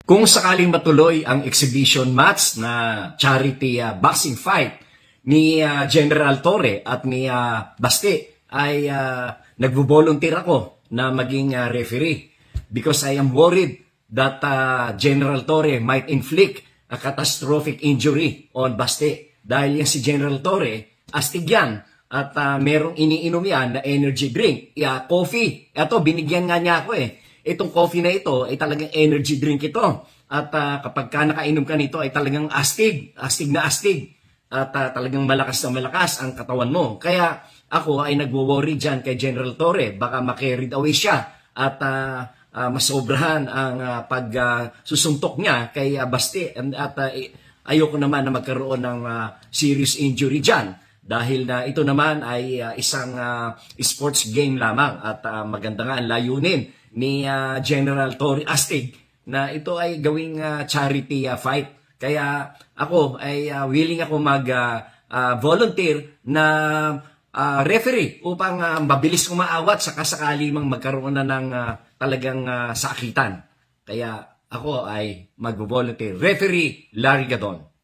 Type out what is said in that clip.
Kung sakaling matuloy ang exhibition match na charity boxing fight ni General Torre at ni Baste, ay nagvo-volunteer ako na maging referee because I am worried that General Torre might inflict a catastrophic injury on Baste. Dahil yan si General Torre, astig yan at merong iniinom yan na energy drink, coffee. Ito, binigyan nga niya ako Itong coffee na ito ay talagang energy drink ito. At kapag ka nakainom ka nito ay talagang astig na astig. At talagang malakas na malakas ang katawan mo. Kaya ako ay nagwo-worry dyan kay General Torre. Baka ma-carried away siya at masobrahan ang pagsusuntok niya kay Baste. At ayoko naman na magkaroon ng serious injury dyan. Dahil na ito naman ay isang sports game lamang. At maganda nga ang layunin ni General Torre astig na ito ay gawing charity fight. Kaya ako ay willing ako mag-volunteer na referee upang mabilis umaawat sa kasakali mang magkaroon na ng talagang sakitan. Kaya ako ay mag-volunteer. Referee Larry Gadon.